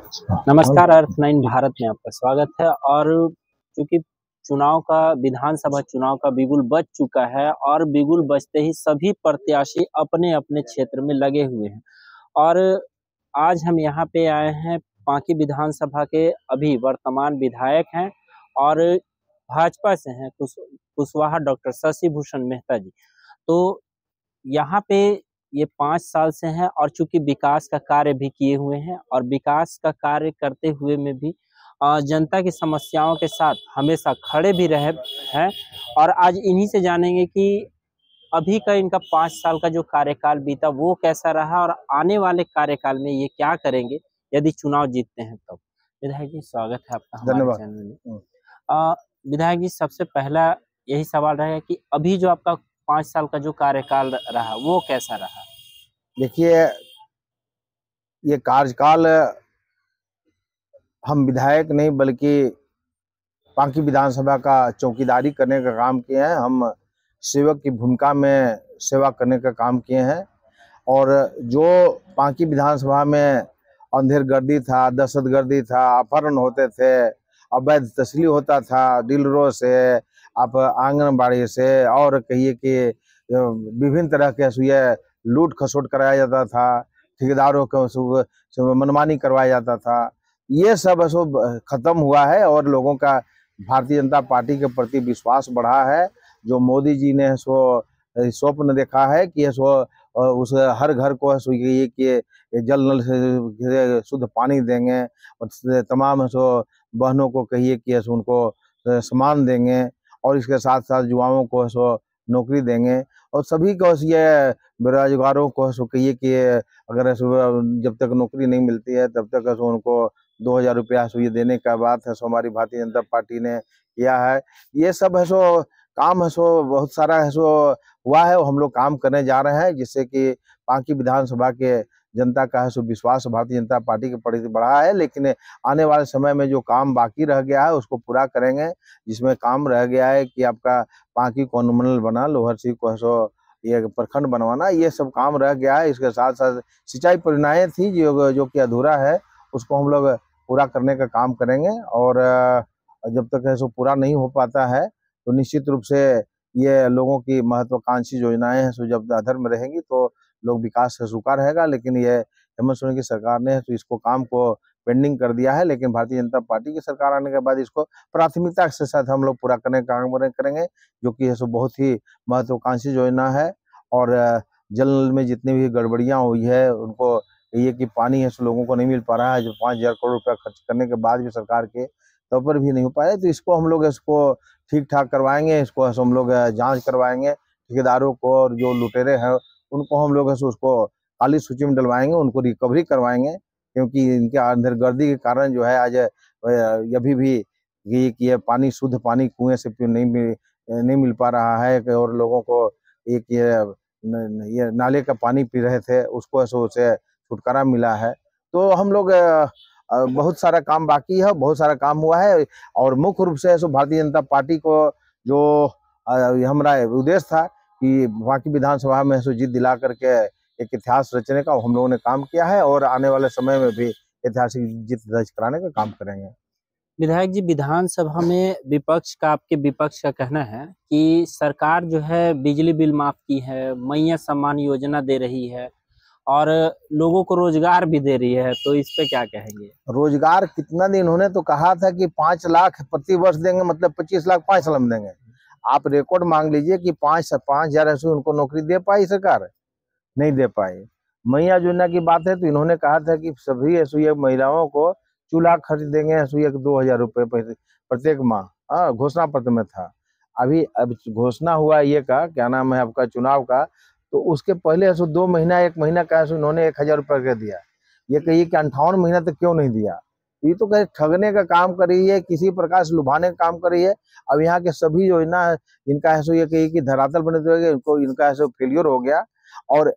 नमस्कार, अर्थ नाइन भारत में आपका स्वागत है। और चूंकि चुनाव का विधानसभा चुनाव का बिगुल बज चुका है और बिगुल बजते ही सभी प्रत्याशी अपने अपने क्षेत्र में लगे हुए हैं। और आज हम यहाँ पे आए हैं, पांकी विधानसभा के अभी वर्तमान विधायक हैं और भाजपा से हैं कुशवाहा डॉक्टर शशि भूषण मेहता जी। तो यहाँ पे ये 5 साल से हैं और चूंकि विकास का कार्य भी किए हुए हैं और विकास का कार्य करते हुए में भी जनता की समस्याओं के साथ हमेशा खड़े भी रहे हैं। और आज इन्हीं से जानेंगे कि अभी का इनका 5 साल का जो कार्यकाल बीता वो कैसा रहा और आने वाले कार्यकाल में ये क्या करेंगे यदि चुनाव जीतते हैं तब। विधायक जी, स्वागत है आपका हमारे चैनल में। विधायक जी, सबसे पहला यही सवाल रहेगा कि अभी जो आपका 5 साल का जो कार्यकाल रहा वो कैसा रहा? देखिए, ये कार्यकाल हम विधायक नहीं बल्कि पांकी विधानसभा का चौकीदारी करने का काम किए हैं। हम सेवक की भूमिका में सेवा करने का काम किए हैं। और जो पांकी विधानसभा में अंधेरगर्दी था, दहशतगर्दी था, अपहरण होते थे, अवैध तस्करी होता था, डीलरों से, आप आंगनबाड़ी से, और कहिए कि विभिन्न तरह के ये लूट खसोट कराया जाता था, ठेकेदारों को मनमानी करवाया जाता था, ये सब खत्म हुआ है और लोगों का भारतीय जनता पार्टी के प्रति विश्वास बढ़ा है। जो मोदी जी ने स्वप्न देखा है कि उस हर घर को ये कि जल नल से शुद्ध पानी देंगे और तमाम बहनों को कहिए कि उनको सम्मान देंगे और इसके साथ साथ युवाओं को नौकरी देंगे और सभी को ये बेरोजगारों को कहिए कि अगर जब तक नौकरी नहीं मिलती है तब तक उनको 2000 रुपया ये देने का बात है हमारी भारतीय जनता पार्टी ने किया है। ये सब काम बहुत सारा हुआ है, हम लोग काम करने जा रहे हैं जिससे कि पांकी विधानसभा के जनता का विश्वास भारतीय जनता पार्टी के प्रति बढ़ा है। लेकिन आने वाले समय में जो काम बाकी रह गया है उसको पूरा करेंगे। जिसमें काम रह गया है कि आपका पांकी को अनुमंडल बना, लोहरसी को ये प्रखंड बनवाना, ये सब काम रह गया है। इसके साथ साथ सिंचाई परियोजनाएं थी जो कि अधूरा है, उसको हम लोग पूरा करने का काम करेंगे। और जब तक पूरा नहीं हो पाता है तो निश्चित रूप से ये लोगों की महत्वाकांक्षी योजनाएं हैं जब अधर में रहेंगी तो लोग विकास से रुका रहेगा। लेकिन ये हेमंत सोरेन की सरकार ने तो इसको काम को पेंडिंग कर दिया है, लेकिन भारतीय जनता पार्टी की सरकार आने के बाद इसको प्राथमिकता के साथ हम लोग पूरा करने का काम करेंगे, जो कि बहुत ही महत्वाकांक्षी योजना है। और जल में जितनी भी गड़बड़ियां हुई है उनको ये कि पानी लोगों को नहीं मिल पा रहा है, जो 5000 करोड़ रुपया खर्च करने के बाद भी सरकार के तब पर भी नहीं हो पाया, तो इसको हम लोग ठीक ठाक करवाएंगे। इसको हम लोग जांच करवाएंगे, ठेकेदारों को और जो लुटेरे हैं उनको हम लोग उसको काली सूची में डलवाएंगे, उनको रिकवरी करवाएंगे। क्योंकि इनके अंदरगर्दी के कारण जो है आज अभी भी ये पानी शुद्ध पानी कुएं से नहीं मिल पा रहा है और लोगों को एक ये नाले का पानी पी रहे थे उसको उसे छुटकारा मिला है। तो हम लोग बहुत सारा काम बाकी है, बहुत सारा काम हुआ है। और मुख्य रूप से भारतीय जनता पार्टी को जो हमारा उद्देश्य था कि पांकी विधानसभा में जीत दिला करके एक इतिहास रचने का, हम लोगों ने काम किया है और आने वाले समय में भी ऐतिहासिक जीत दर्ज कराने का काम करेंगे। विधायक जी, विधानसभा में आपके विपक्ष का कहना है कि सरकार जो है बिजली बिल माफ की है, मैया सम्मान योजना दे रही है और लोगों को रोजगार भी दे रही है, तो इस पे क्या कहेंगे? रोजगार कितना दिन इन्होंने तो कहा था कि 5 लाख प्रति वर्ष देंगे, मतलब 25 लाख 5 साल में देंगे। आप रिकॉर्ड मांग लीजिए कि 5,000 उनको नौकरी दे पाई सरकार? नहीं दे पाई। मैया योजना की बात है तो इन्होंने कहा था कि सभी महिलाओं को चूल्हा खरीद देंगे 2000 रुपये प्रत्येक माह, घोषणा पत्र में था। अब घोषणा हुआ ये का क्या नाम है आपका चुनाव का, तो उसके पहले 2 महीना 1 महीना का इन्होंने 1000 रुपये कर दिया। ये कहिए कि 58 महीना तक क्यों नहीं दिया? ये तो कहे ठगने का काम कर रही है, किसी प्रकार से लुभाने का काम कर रही है। अब यहाँ के सभी योजना इनका ये कहिए कि धरातल बने तो इनका फेलियर हो गया। और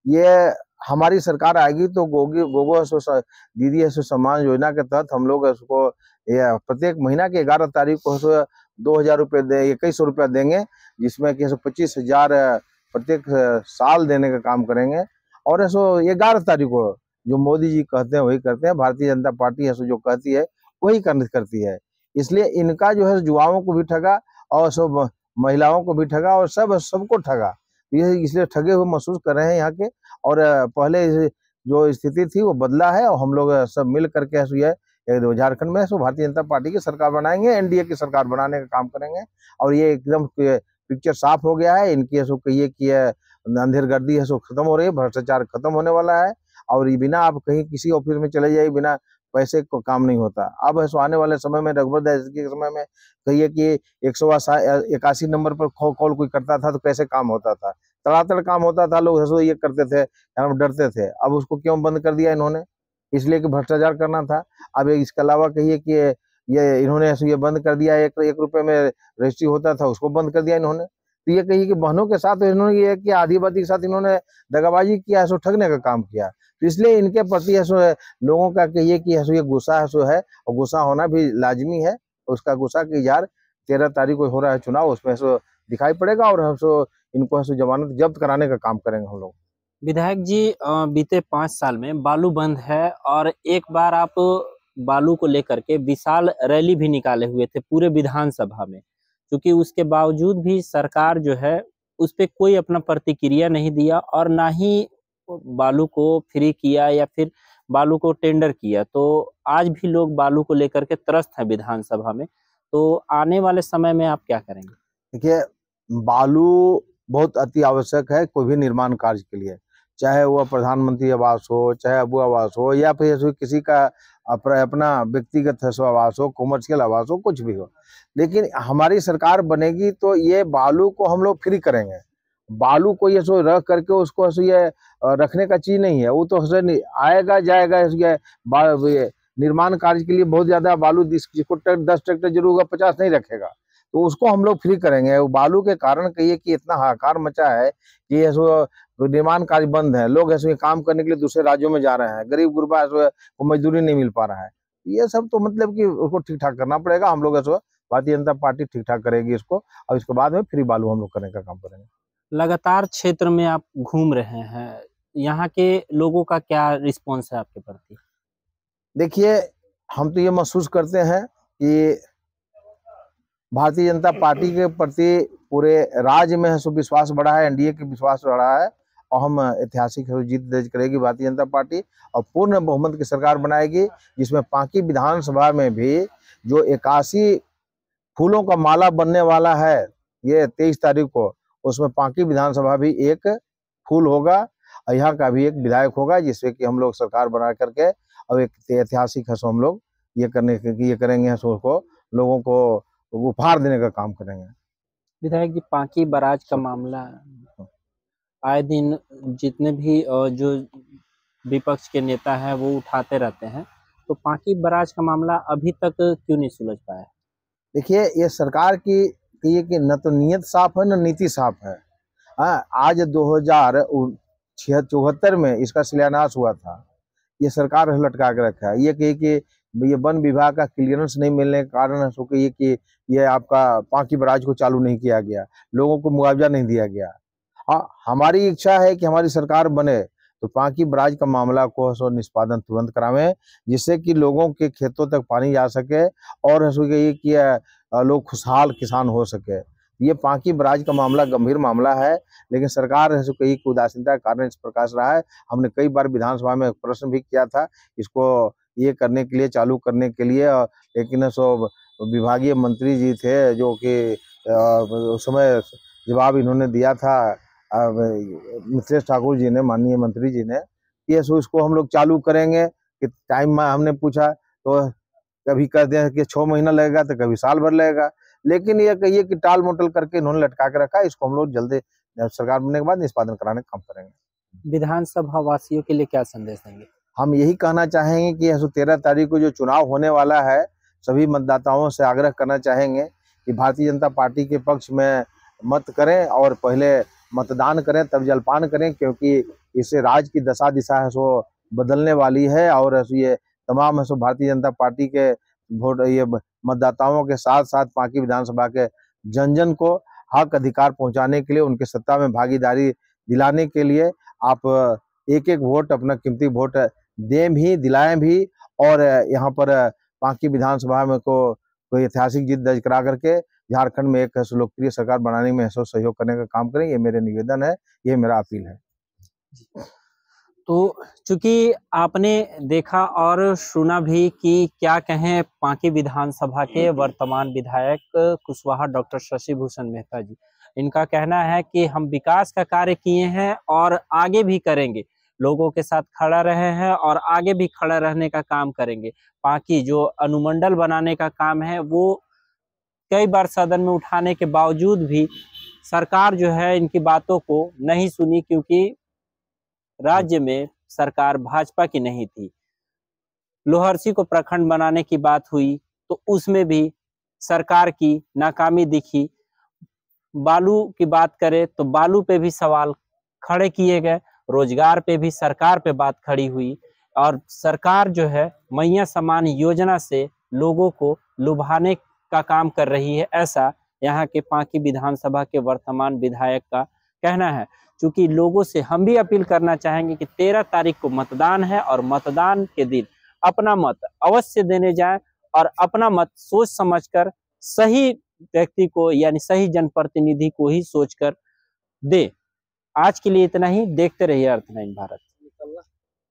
ये हमारी सरकार आएगी तो गोगो दीदी सम्मान योजना के तहत हम लोग उसको प्रत्येक महीना के 11 तारीख को 2000 रुपये 2100 रुपया देंगे, जिसमें कि 25,000 प्रत्येक साल देने का काम करेंगे। और 11 तारीख को जो मोदी जी कहते हैं वही करते हैं, भारतीय जनता पार्टी है सो जो कहती है वही करती है। इसलिए इनका जो है युवाओं को भी ठगा और सब महिलाओं को भी ठगा और सबको ठगा। ये इसलिए ठगे हुए महसूस कर रहे हैं यहाँ के। और पहले जो स्थिति थी वो बदला है और हम लोग सब मिल करके ये झारखंड में भारतीय जनता पार्टी की सरकार बनाएंगे, एनडीए की सरकार बनाने का काम करेंगे। और ये एकदम पिक्चर साफ हो गया है इनकी, ऐसो कहिए कि अंधेरगर्दी है सो खत्म हो रही है, भ्रष्टाचार खत्म होने वाला है। और ये बिना आप कहीं किसी ऑफिस में चले जाइए, बिना पैसे को काम नहीं होता। अब ऐसो आने वाले समय में रघुवर दास के समय में कहिए कि 181 नंबर पर कॉल कोई करता था तो कैसे काम होता था, तड़ातड़ काम होता था, लोग ऐसो ये करते थे, डरते थे। अब उसको क्यों बंद कर दिया इन्होंने? इसलिए कि भ्रष्टाचार करना था। अब इसके अलावा कहिए कि ये इन्होंने ऐसे ये बंद कर दिया, 1 रुपए में रजिस्ट्री होता था उसको बंद कर दिया इन्होंने। तो ये कहिए कि बहनों के साथ इन्होंने ये कि आदिवासी के साथ इन्होंने दगाबाजी किया है, सो ठगने का काम किया। तो इसलिए इनके प्रति ऐसो लोगों का कहिए कि ऐसो ये गुस्सा है सो है, और गुस्सा होना भी लाजमी है। उसका गुस्सा की इजहार 13 तारीख को हो रहा है चुनाव, उसमें ऐसो दिखाई पड़ेगा। और ऐसो इनको ऐसो जमानत जब्त कराने का काम करेंगे हम लोग। विधायक जी, बीते 5 साल में बालू बंद है और एक बार आप बालू को लेकर के विशाल रैली भी निकाले हुए थे पूरे विधानसभा में, क्योंकि उसके बावजूद भी सरकार जो है उस पे कोई अपना प्रतिक्रिया नहीं दिया और ना ही बालू को फ्री किया या फिर बालू को टेंडर किया। तो आज भी लोग बालू को लेकर के त्रस्त हैं विधानसभा में। तो आने वाले समय में आप क्या करेंगे? देखिए, बालू बहुत अति आवश्यक है कोई भी निर्माण कार्य के लिए, चाहे वह प्रधानमंत्री आवास हो, चाहे अबू आवास हो, या फिर किसी का अपना व्यक्तिगत आवास हो, कॉमर्शियल आवास हो, कुछ भी हो। लेकिन हमारी सरकार बनेगी तो ये बालू को हम लोग फ्री करेंगे। बालू को ये सो रख करके उसको ये रखने का चीज नहीं है, वो तो आएगा जाएगा। ये निर्माण कार्य के लिए बहुत ज्यादा बालू, जिसको 10 ट्रैक्टर जरूर होगा, 50 नहीं रखेगा। तो उसको हम लोग फ्री करेंगे। बालू के कारण कहिए कि इतना हाहाकार मचा है कि ऐसो निर्माण कार्य बंद है, लोग ऐसे काम करने के लिए दूसरे राज्यों में जा रहे हैं, गरीब गुरबा को मजदूरी नहीं मिल पा रहा है। ये सब तो मतलब कि उसको ठीक ठाक करना पड़ेगा। हम लोग ऐसो भारतीय जनता पार्टी ठीक ठाक करेगी इसको, और इसके बाद में फ्री बालू हम लोग करने का काम करेंगे। लगातार क्षेत्र में आप घूम रहे हैं, यहाँ के लोगों का क्या रिस्पॉन्स है आपके प्रति? देखिए, हम तो ये महसूस करते हैं कि भारतीय जनता पार्टी के प्रति पूरे राज्य में विश्वास बढ़ा है, एनडीए के विश्वास बढ़ा है। और हम ऐतिहासिक जीत दर्ज करेगी भारतीय जनता पार्टी और पूर्ण बहुमत की सरकार बनाएगी, जिसमें पांकी विधानसभा में भी जो 81 फूलों का माला बनने वाला है ये 23 तारीख को, उसमें पांकी विधानसभा भी एक फूल होगा और यहाँ का भी एक विधायक होगा, जिससे कि हम लोग सरकार बना करके और एक ऐतिहासिक है सो हम लोग ये करेंगे सो को लोगों को उपहार देने का काम करेंगे। विधायक जी, पांकी बराज का मामला आए दिन जितने भी जो विपक्ष के नेता हैं वो उठाते रहते हैं, तो पांकी बराज का मामला अभी तक क्यों नहीं सुलझ पाया? देखिए, ये सरकार की कहिए कि न तो नीयत साफ है न नीति साफ है। आज 2074 में इसका शिलान्यास हुआ था, ये सरकार लटका के रखा है। ये कहिए कि ये वन विभाग का क्लियरेंस नहीं मिलने के कारण सो कहिए कि ये आपका पांकी बराज को चालू नहीं किया गया, लोगों को मुआवजा नहीं दिया गया। हाँ, हमारी इच्छा है कि हमारी सरकार बने तो पांकी बराज का मामला को सो निष्पादन तुरंत करावें, जिससे कि लोगों के खेतों तक पानी जा सके और ये कि लोग खुशहाल किसान हो सके। ये पांकी बराज का मामला गंभीर मामला है, लेकिन सरकार कई उदासीनता के कारण इस प्रकार से रहा है। हमने कई बार विधानसभा में प्रश्न भी किया था इसको ये करने के लिए, चालू करने के लिए, लेकिन सो विभागीय मंत्री जी थे जो कि उस समय जवाब इन्होंने दिया था मिथिलेश ठाकुर जी ने, माननीय मंत्री जी ने, कि इसको हम लोग चालू करेंगे। कि टाइम में हमने पूछा तो कभी कहते हैं कि 6 महीना लगेगा तो कभी साल भर लगेगा, लेकिन ये कहिए कि टाल मोटल करके इन्होंने लटका के रखा। इसको हम लोग जल्दी सरकार बनने के बाद निष्पादन कराने का काम करेंगे। विधानसभा वासियों के लिए क्या संदेश देंगे? हम यही कहना चाहेंगे कि 13 तारीख को जो चुनाव होने वाला है, सभी मतदाताओं से आग्रह करना चाहेंगे कि भारतीय जनता पार्टी के पक्ष में मत करें और पहले मतदान करें तब जलपान करें, क्योंकि इससे राज्य की दशा दिशा है सो बदलने वाली है। और ये तमाम है सो भारतीय जनता पार्टी के वोट ये मतदाताओं के साथ साथ पांकी विधानसभा के जन जन को हक अधिकार पहुंचाने के लिए, उनके सत्ता में भागीदारी दिलाने के लिए आप एक एक वोट, अपना कीमती वोट दें भी, दिलाएं भी, और यहाँ पर पांकी विधानसभा में कोई ऐतिहासिक जीत दर्ज करा करके झारखंड में एक लोकप्रिय सरकार बनाने में सहयोग करने का काम करें। ये मेरे निवेदन है, ये मेरा अपील है। तो चूंकि आपने देखा और सुना भी कि क्या कहें पांकी विधानसभा के वर्तमान विधायक कुशवाहा डॉक्टर शशि भूषण मेहता जी, इनका कहना है कि हम विकास का कार्य किए हैं और आगे भी करेंगे, लोगों के साथ खड़ा रहे हैं और आगे भी खड़ा रहने का काम करेंगे। पांकी जो अनुमंडल बनाने का काम है वो कई बार सदन में उठाने के बावजूद भी सरकार जो है इनकी बातों को नहीं सुनी, क्योंकि राज्य में सरकार भाजपा की नहीं थी। लोहरसी को प्रखंड बनाने की बात हुई तो उसमें भी सरकार की नाकामी दिखी। बालू की बात करें तो बालू पे भी सवाल खड़े किए गए, रोजगार पे भी सरकार पे बात खड़ी हुई, और सरकार जो है मैया समान योजना से लोगों को लुभाने का काम कर रही है, ऐसा यहाँ के पांकी विधानसभा के वर्तमान विधायक का कहना है। क्योंकि लोगों से हम भी अपील करना चाहेंगे कि 13 तारीख को मतदान है और मतदान के दिन अपना मत अवश्य देने जाएं और अपना मत सोच समझकर सही व्यक्ति को यानी सही जनप्रतिनिधि को ही सोचकर दे। आज के लिए इतना ही। देखते रहिए अर्थ9 भारत।